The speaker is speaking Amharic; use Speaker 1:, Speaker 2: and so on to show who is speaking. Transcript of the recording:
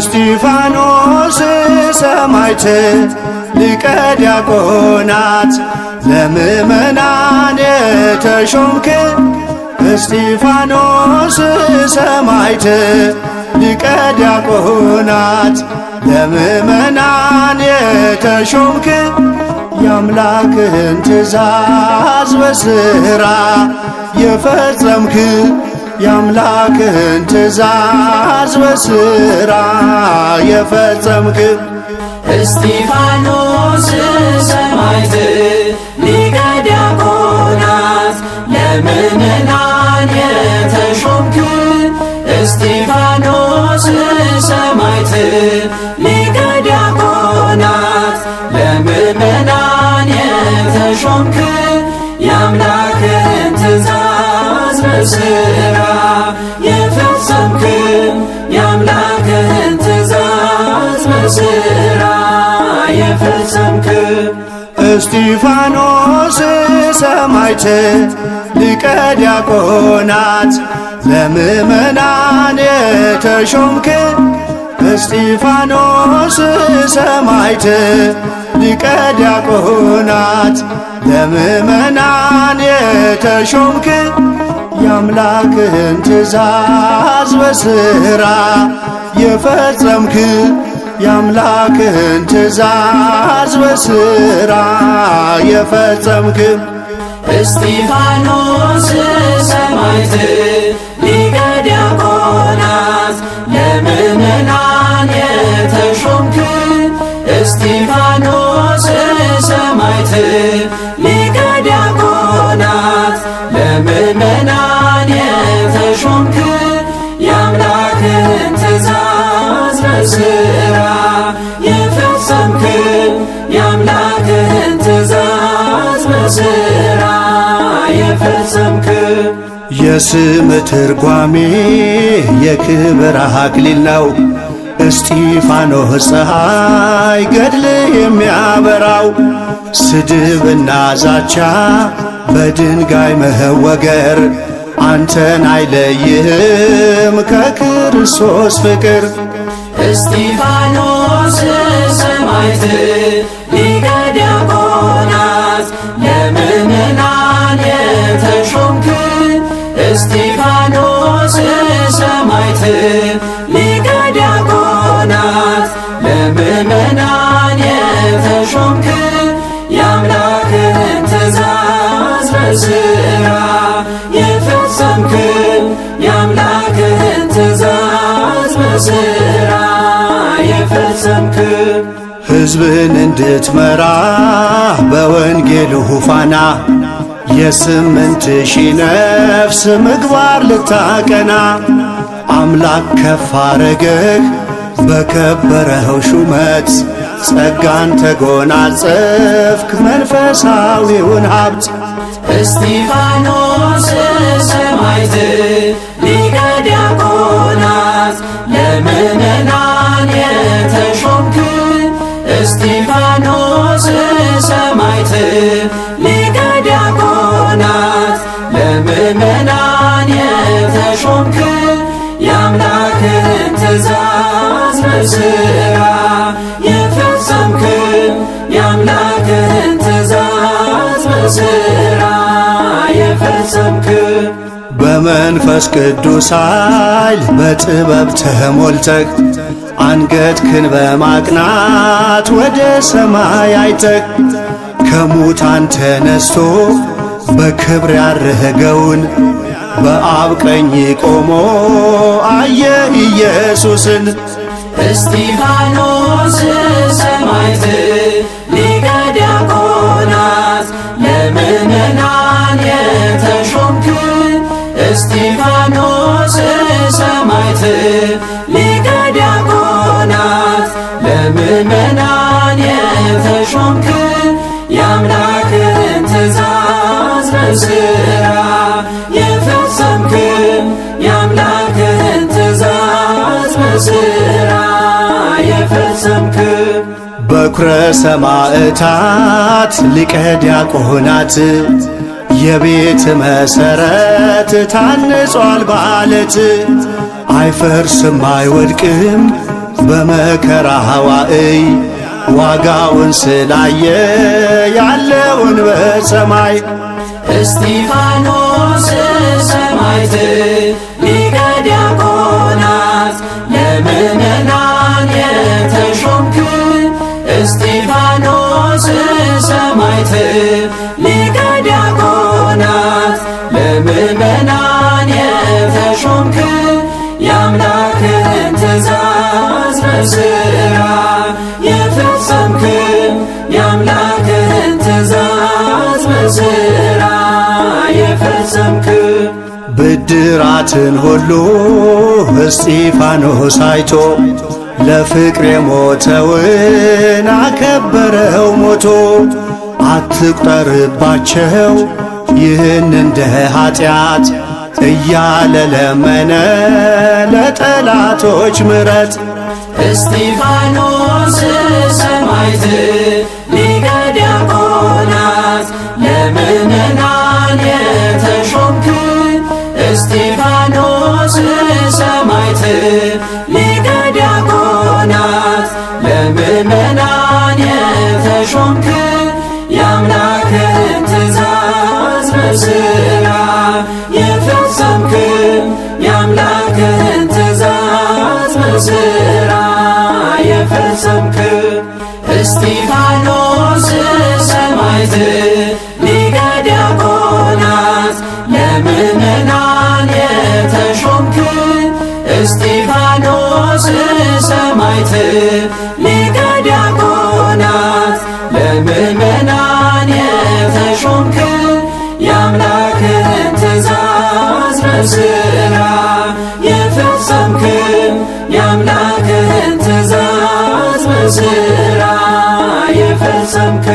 Speaker 1: እስጢፋኖስ ሰማዕት ሊቀ ዲያቆናት ለምእመናን የተሾምክ እስጢፋኖስ ሰማዕት ሊቀ ዲያቆናት ለምእመናን የተሾምክ የአምላክህን ትእዛዝ በሥራ የፈጸምክ የአምላክህን ትእዛዝ በሥራ የፈጸምክ
Speaker 2: እስጢፋኖስ ሰማዕት ሊቀ ዲያቆናት ለምእመናን የተሾምክ እስጢፋኖስ ሰማዕት ሊቀ ዲያቆናት ለምእመናን የተሾምክ የአምላክህን ትእዛዝ በሥራ የፈጸምክ የአምላክህን ትእዛዝ በሥራ የፈጸምክ
Speaker 1: እስጢፋኖስ ሰማዕት ሊቀ ዲያቆናት ለምእመናን የተሾምክ እስጢፋኖስ ሰማዕት ሊቀ ዲያቆናት ለምእመናን የተሾምክ የአምላክህን ትእዛዝ በሥራ የፈጸምክ የአምላክህን ትእዛዝ በሥራ የፈጸምክ
Speaker 2: እስጢፋኖስ ሰማዕት ሊቀ ዲያቆናት ለምእመናን የተሾምክ እስጢፋኖስ ሰማዕት ሊቀ ዲያቆናት ለምእመናን የተሾምክ የአምላክህን ትእዛዝ በሥራ የፈጸምክ የአምላክህን ትእዛዝ በሥራ የፈጸምክ
Speaker 1: የስም ትርጓሜ የክብር አክሊል ነው። እስጢፋኖስ ፀሐይ ገድል የሚያበራው ስድብና ዛቻ በድንጋይ መወገር አንተን አይለይህም ከክርስቶስ ፍቅር።
Speaker 2: እስጢፋኖስ ሰማዕት ሊቀ ዲያቆናት ለምእመናን የተሾምክ እስጢፋኖስ ሰማዕት ሊቀ ዲያቆናት ለምእመናን የተሾምክ የአምላክህን ትእዛዝ በሥራ የፈጸምክ የአምላክህን ትእዛዝ በሥራ የፈጸምክ
Speaker 1: ሕዝብን እንድትመራ በወንጌሉ ፋና የ8,000 ነፍስ ምግባር ልታቀና አምላክ ከፍ አረገህ በከበረው ሹመት ጸጋን ተጎናጸፍክ መንፈሳዊውን ሀብት።
Speaker 2: እስጢፋኖስ ሰማዕት ሊቀ ዲያቆናት ለምእመናን የተሾምክ እስጢፋኖስ ሰማዕት ሊቀ ዲያቆናት ለምእመናን የተሾምክ የአምላክህን ትእዛዝ በሥራ የፈጸምክ የአምላክህን ትእዛዝ በሥራ የፈጸምክ
Speaker 1: በመንፈስ ቅዱስ ኃይል በጥበብ ተሞልተህ አንገትህን በማቅናት ወደ ሰማይ አይተህ ከሙታን ተነስቶ በክብር ያረገውን በአብ ቀኝ ቆሞ አየህ ኢየሱስን።
Speaker 2: እስጢፋኖስ ሰማዕት ሊቀ ዲያቆናት ለምእመናን የተሾምክ እስጢፋኖስ ሰማዕት ሊቀ ዲያቆናት ለምእመናን የተሾምክ የአምላክህን ትእዛዝ በሥራ የፈጸምክ የአምላክህን ትእዛዝ በሥራ የፈጸምክ
Speaker 1: በኵረ ሰማዕታት ሊቀ ዲያቆናት የቤት መሠረት ታንጿል በዓለት አይፈርስም አይወድቅም በመከራ ዋዕይ ዋጋውን ስላየ ያለውን በሰማይ
Speaker 2: እስጢፋኖስ ሰማዕት ሊቀ ዲያቆናት ለምእመናን የተሾምክ እስጢፋኖስ ሰማዕት ሊቀ ዲያቆናት ለምእመናን የተሾምክ የአምላክህን ትእዛዝ በሥራ የፈጸምክ የአምላክህን ትእዛዝ በሥራ የፈጸምክ
Speaker 1: ብድራትን ሁሉ እስጢፋኖስ አይቶ ለፍቅር የሞተውን አከበረው ሞቶ። አትቁጠርባቸው ይህን እንደ ኃጢአት እያለ ለመነ ለጠላቶች ምሕረት።
Speaker 2: እስጢፋኖስ ሰማዕት ሊቀ ዲያቆናት ለምእመናን የተሾምክ እስጢፋኖስ ሰማዕት ሊቀ ዲያቆናት ለምእመናን የተሾምክ የአምላክህን ትእዛዝ በሥራ የፈጸምክ የአምላክህን ትእዛዝ በሥራ የፈጸምክ እስጢፋኖስ ሰማዕት ሊቀ ዲያቆናት ለምእመናን የተሾምክ እስጢፋኖስ ሰማዕት ሊቀ ዲያቆናት ለምእመናን የተሾምክ የአምላክህን ትእዛዝ በሥራ የፈጸምክ የአምላክህን ትእዛዝ በሥራ የፈጸምክ